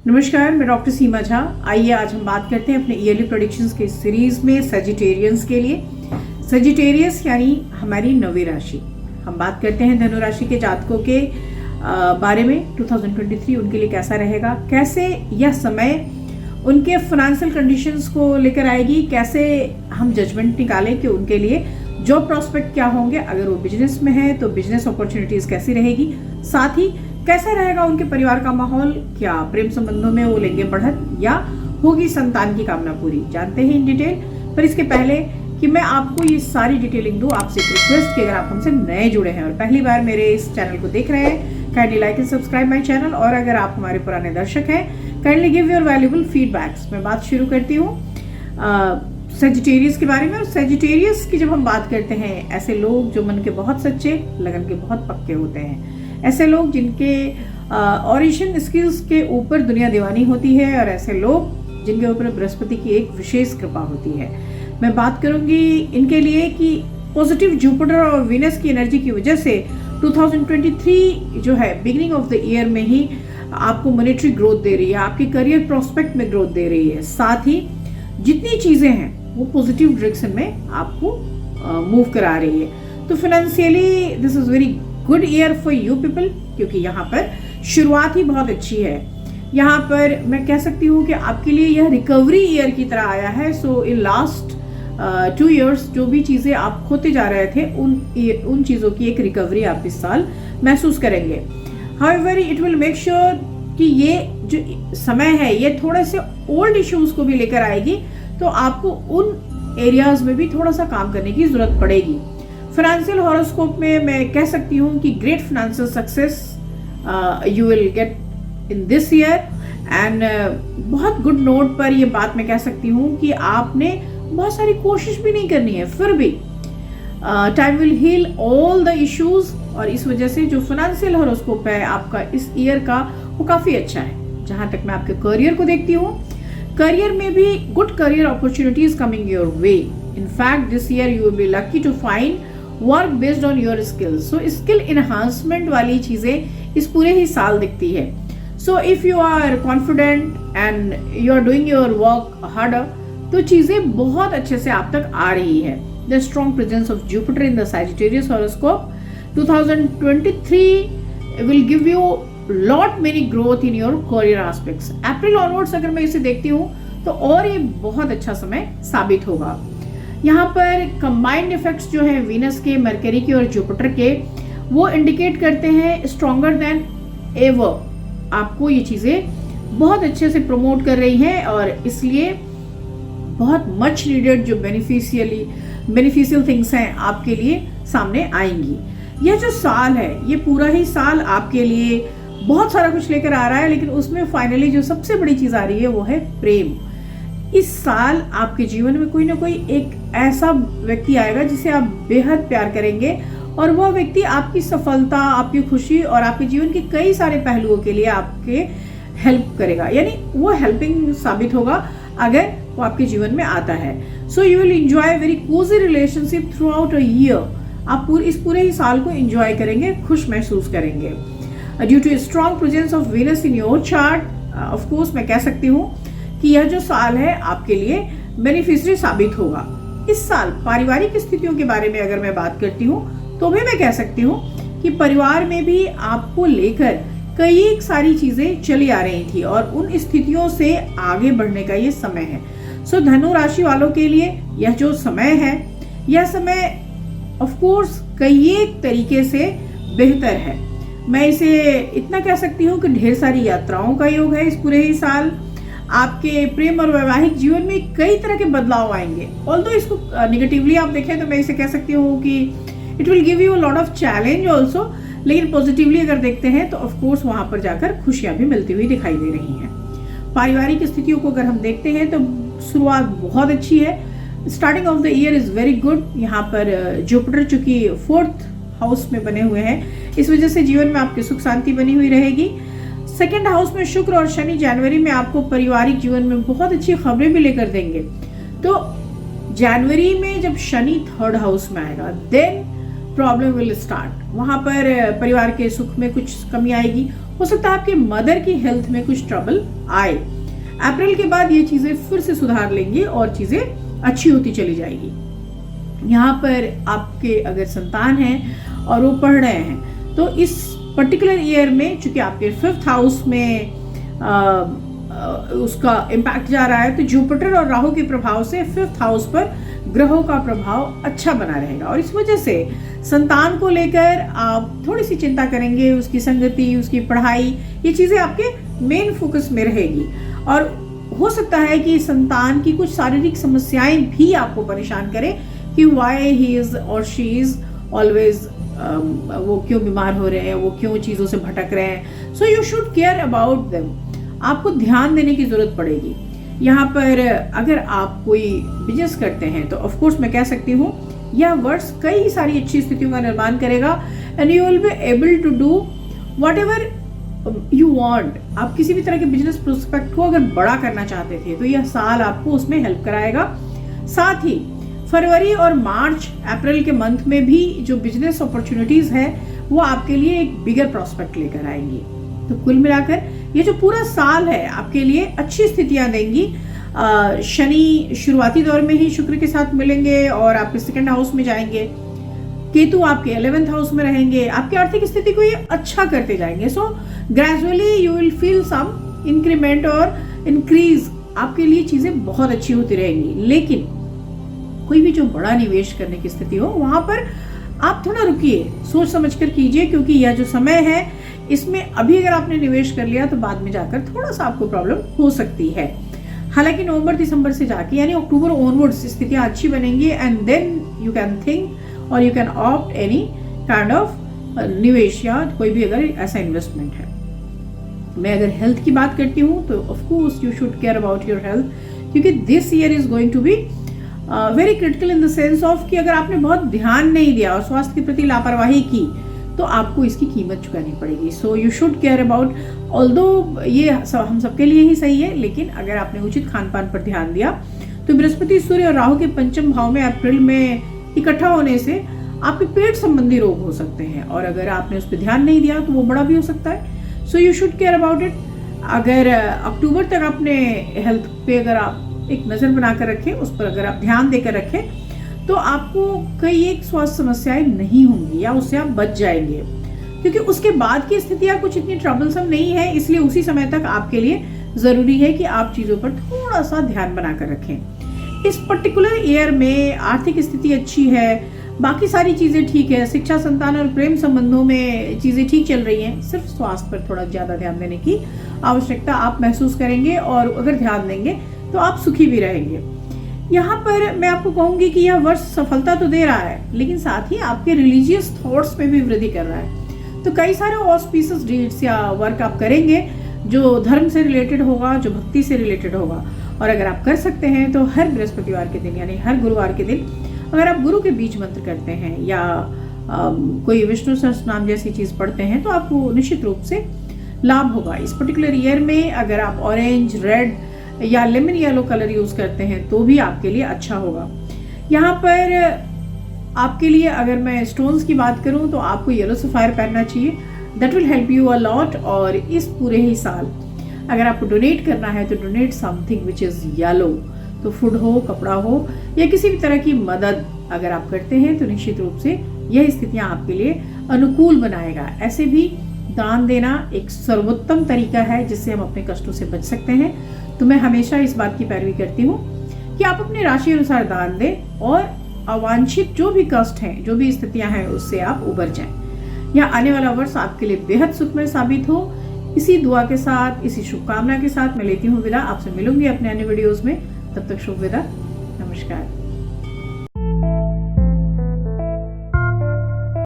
नमस्कार, मैं डॉक्टर सीमा झा। आइए आज हम बात करते हैं अपने ईयरली प्रेडिक्शंस के सीरीज में सजिटेरियंस के लिए। सजिटेरियस यानी हमारी नवी राशि। हम बात करते हैं धनु राशि के जातकों के बारे में। 2023 उनके लिए कैसा रहेगा, कैसे यह समय उनके फाइनेंशियल कंडीशंस को लेकर आएगी, कैसे हम जजमेंट निकालें कि उनके लिए जॉब प्रॉस्पेक्ट क्या होंगे, अगर वो बिजनेस में है तो बिजनेस अपॉर्चुनिटीज कैसी रहेगी, साथ ही कैसा रहेगा उनके परिवार का माहौल, क्या प्रेम संबंधों में वो लेंगे बढ़त या होगी संतान की कामना पूरी। जानते हैं इन डिटेल। पर इसके पहले कि मैं आपको ये सारी डिटेलिंग दूं, आपसे एक रिक्वेस्ट कि अगर आप हमसे नए जुड़े हैं और पहली बार मेरे इस चैनल को देख रहे हैं, kindly like and subscribe my channel. और अगर आप हमारे पुराने दर्शक हैं, kindly give your valuable feedbacks. मैं बात शुरू करती हूँ सजिटेरियस के बारे में। और सजिटेरियस की जब हम बात करते हैं, ऐसे लोग जो मन के बहुत सच्चे, लगन के बहुत पक्के होते हैं, ऐसे लोग जिनके ऑरिजिन स्किल्स के ऊपर दुनिया दीवानी होती है, और ऐसे लोग जिनके ऊपर बृहस्पति की एक विशेष कृपा होती है। मैं बात करूंगी इनके लिए कि पॉजिटिव जुपिटर और वीनस की एनर्जी की वजह से 2023 जो है बिगिनिंग ऑफ द ईयर में ही आपको मॉनेटरी ग्रोथ दे रही है, आपके करियर प्रोस्पेक्ट में ग्रोथ दे रही है। साथ ही जितनी चीजें हैं वो पॉजिटिव डायरेक्शन में आपको मूव करा रही है। तो financially this is very good year for you people, क्योंकि यहाँ पर शुरुआत ही बहुत अच्छी है। यहाँ पर मैं कह सकती हूँ कि आपके लिए यह रिकवरी ईयर की तरह आया है। सो इन लास्ट 2 years जो भी चीजें आप खोते जा रहे थे, उन चीजों की एक रिकवरी आप इस साल महसूस करेंगे। However it will make sure कि ये जो समय है ये थोड़े से ओल्ड इश्यूज को भी लेकर आएगी, तो आपको उन एरियाज में भी थोड़ा सा काम करने की जरूरत पड़ेगी। फाइनेंशियल हॉरोस्कोप में मैं कह सकती हूँ कि great financial success you will get in this year. And बहुत गुड नोट पर ये बात मैं कह सकती हूँ कि आपने बहुत सारी कोशिश भी नहीं करनी है, फिर भी time will heal all the issues. और इस वजह से जो फाइनेंशियल हॉरोस्कोप है आपका इस ईयर का, वो काफी अच्छा है। जहां तक मैं आपके करियर को देखती हूँ, करियर में भी good career opportunities coming your way. In fact this year you will be lucky to find work based on your skills. So skill enhancement वाली चीजें इस पूरे ही साल दिखती है। So if you are confident and you are doing your work harder, तो चीजें बहुत अच्छे से आप तक आ रही है। The strong presence of Jupiter in the Sagittarius horoscope 2023 will give you lot many growth in your career aspects. April onwards अगर मैं इसे देखती हूँ तो और ये बहुत अच्छा समय साबित होगा। यहाँ पर कंबाइंड इफेक्ट्स जो है वीनस के, मरकरी के और जुपिटर के, वो इंडिकेट करते हैं स्ट्रॉन्गर देन एवर। आपको ये चीजें बहुत अच्छे से प्रमोट कर रही हैं और इसलिए बहुत मच नीडेड जो बेनिफिशियल थिंग्स हैं आपके लिए सामने आएंगी। यह जो साल है, ये पूरा ही साल आपके लिए बहुत सारा कुछ लेकर आ रहा है, लेकिन उसमें फाइनली जो सबसे बड़ी चीज आ रही है वो है प्रेम। इस साल आपके जीवन में कोई ना कोई एक ऐसा व्यक्ति आएगा जिसे आप बेहद प्यार करेंगे, और वह व्यक्ति आपकी सफलता, आपकी खुशी और आपके जीवन के कई सारे पहलुओं के लिए आपके हेल्प करेगा। यानी वो हेल्पिंग साबित होगा अगर वो आपके जीवन में आता है। So you will enjoy very Cozi relationship through out a year. आप इस पूरे ही साल को एंजॉय करेंगे, खुश महसूस करेंगे। Due to strong presence of Venus in your chart, of course मैं कह सकती हूँ कि यह जो साल है आपके लिए बेनिफिशियरी साबित होगा। इस साल पारिवारिक स्थितियों के बारे में अगर मैं बात करती हूँ तो भी मैं कह सकती हूँ कि परिवार में भी आपको लेकर कई सारी चीजें चली आ रही थी, और उन स्थितियों से आगे बढ़ने का ये समय है। सो धनु राशि वालों के लिए यह जो समय है, यह समय ऑफ कोर्स कई एक तरीके से बेहतर है। मैं इसे इतना कह सकती हूँ कि ढेर सारी यात्राओं का योग है इस पूरे ही साल। आपके प्रेम और वैवाहिक जीवन में कई तरह के बदलाव आएंगे। ऑल्दो इसको निगेटिवली आप देखें तो मैं इसे कह सकती हूँ कि it will give you lot of challenge also, लेकिन पॉजिटिवली अगर देखते हैं तो ऑफ कोर्स वहां पर जाकर खुशियां भी मिलती हुई दिखाई दे रही हैं। पारिवारिक स्थितियों को अगर हम देखते हैं तो शुरुआत बहुत अच्छी है। Starting of the year is very good. यहाँ पर जुपिटर चूंकि 4th हाउस में बने हुए हैं, इस वजह से जीवन में आपकी सुख शांति बनी हुई रहेगी। 2nd हाउस में शुक्र और शनि जनवरी में आपको पारिवारिक जीवन में बहुत अच्छी खबरें भी लेकर देंगे। तो जनवरी में जब शनि 3rd हाउस में आएगा, देन प्रॉब्लम विल स्टार्ट। वहां पर परिवार के सुख में कुछ कमी आएगी, हो सकता है आपके मदर की हेल्थ में कुछ ट्रबल आए। अप्रैल के बाद ये चीजें फिर से सुधार लेंगी और चीजें अच्छी होती चली जाएगी। यहाँ पर आपके अगर संतान हैं और वो पढ़ रहे हैं तो इस पर्टिकुलर ईयर में चूंकि आपके 5th हाउस में उसका इम्पैक्ट जा रहा है, तो जुपिटर और राहु के प्रभाव से 5th हाउस पर ग्रहों का प्रभाव अच्छा बना रहेगा और इस वजह से संतान को लेकर आप थोड़ी सी चिंता करेंगे। उसकी संगति, उसकी पढ़ाई, ये चीजें आपके मेन फोकस में रहेगी और हो सकता है कि संतान की कुछ शारीरिक समस्याएं भी आपको परेशान करें कि वाई ही इज और शी इज ऑलवेज, वो क्यों बीमार हो रहे हैं, वो क्यों चीजों से भटक रहे हैं। So you should care about them. आपको ध्यान देने की जरूरत पड़ेगी। यहाँ पर अगर आप कोई बिजनेस करते हैं तो ऑफ कोर्स मैं कह सकती हूँ यह वर्ष कई सारी अच्छी स्थितियों का निर्माण करेगा and you will be able to do whatever you want. आप किसी भी तरह के बिजनेस प्रोस्पेक्ट को अगर बड़ा करना चाहते थे तो यह साल आपको उसमें हेल्प कराएगा। साथ ही फरवरी और मार्च अप्रैल के मंथ में भी जो बिजनेस अपॉर्चुनिटीज है वो आपके लिए एक बिगर प्रोस्पेक्ट लेकर आएंगी। तो कुल मिलाकर ये जो पूरा साल है आपके लिए अच्छी स्थितियां देंगी। शनि शुरुआती दौर में ही शुक्र के साथ मिलेंगे और आपके 2nd हाउस में जाएंगे। केतु आपके 11th हाउस में रहेंगे। आपकी आर्थिक स्थिति को ये अच्छा करते जाएंगे। So gradually you will feel some increment और इंक्रीज। आपके लिए चीजें बहुत अच्छी होती रहेंगी। लेकिन कोई भी जो बड़ा निवेश करने की स्थिति हो वहां पर आप थोड़ा रुकिए, सोच समझ कर कीजिए, क्योंकि यह जो समय है इसमें अभी अगर आपने निवेश कर लिया तो बाद में जाकर थोड़ा सा आपको प्रॉब्लम हो सकती है। हालांकि नवंबर दिसंबर से जाके यानी अक्टूबर ऑनवर्ड्स स्थितियां अच्छी बनेंगी and then you can think और you can opt any kind of निवेश या कोई भी अगर ऐसा इन्वेस्टमेंट है। मैं अगर हेल्थ की बात करती हूँ तो of course you should care about your health, क्योंकि this year is going to be very critical in the sense of कि अगर आपने बहुत ध्यान नहीं दिया और स्वास्थ्य के प्रति लापरवाही की तो आपको इसकी कीमत चुकानी पड़ेगी। So you should care about, although ये हम सबके लिए ही सही है, लेकिन अगर आपने उचित खान पान पर ध्यान दिया तो बृहस्पति, सूर्य और राहु के 5th भाव में अप्रैल में इकट्ठा होने से आपके पेट संबंधी रोग हो सकते हैं और अगर आपने उस पर ध्यान नहीं दिया तो वो बड़ा भी हो सकता है। So you should care about it. अगर अक्टूबर तक अपने हेल्थ पे अगर आप एक नजर बनाकर रखें, उस पर अगर आप ध्यान देकर रखें तो आपको कई एक स्वास्थ्य समस्याएं नहीं होंगी या उससे आप बच जाएंगे, क्योंकि उसके बाद की स्थितियां कुछ इतनी ट्रबलसम नहीं है। इसलिए उसी समय तक आपके लिए जरूरी है कि आप चीजों पर थोड़ा सा ध्यान बनाकर रखें। इस पर्टिकुलर ईयर में आर्थिक स्थिति अच्छी है, बाकी सारी चीजें ठीक है, शिक्षा, संतान और प्रेम संबंधों में चीजें ठीक चल रही हैं। सिर्फ स्वास्थ्य पर थोड़ा ज्यादा ध्यान देने की आवश्यकता आप महसूस करेंगे और अगर ध्यान देंगे तो आप सुखी भी रहेंगे। यहाँ पर मैं आपको कहूंगी कि यह वर्ष सफलता तो दे रहा है लेकिन साथ ही आपके रिलीजियस थॉट्स में भी वृद्धि कर रहा है। तो कई सारे ऑस्पिशियस डीड्स या वर्क आप करेंगे जो धर्म से रिलेटेड होगा, जो भक्ति से रिलेटेड होगा। और अगर आप कर सकते हैं तो हर बृहस्पतिवार के दिन यानी हर गुरुवार के दिन अगर आप गुरु के बीज मंत्र करते हैं या कोई विष्णु सहस्त्र नाम जैसी चीज पढ़ते हैं तो आपको निश्चित रूप से लाभ होगा। इस पर्टिकुलर ईयर में अगर आप ऑरेंज, रेड या लेमन येलो कलर यूज करते हैं तो भी आपके लिए अच्छा होगा। यहाँ पर आपके लिए अगर मैं स्टोन्स की बात करूं तो आपको येलो सफायर पहनना चाहिए, that will help you a lot. और इस पूरे ही साल अगर आपको डोनेट करना है तो donate something which is yellow, तो फूड हो, कपड़ा हो या किसी भी तरह की मदद अगर आप करते हैं तो निश्चित रूप से यह स्थितियां आपके लिए अनुकूल बनाएगा। ऐसे भी दान देना एक सर्वोत्तम तरीका है जिससे हम अपने कष्टों से बच सकते हैं। तो मैं हमेशा इस बात की पैरवी करती हूँ कि आप अपनी राशि अनुसार दान दें और अवांछित जो भी कष्ट हैं, जो भी स्थितियां हैं, उससे आप उबर जाएं। यह आने वाला वर्ष आपके लिए बेहद सुखमय साबित हो। इसी दुआ के साथ, इसी शुभकामना के साथ मैं लेती हूँ विदा। आपसे मिलूंगी अपने अन्य वीडियोस में। तब तक शुभ विदा, नमस्कार।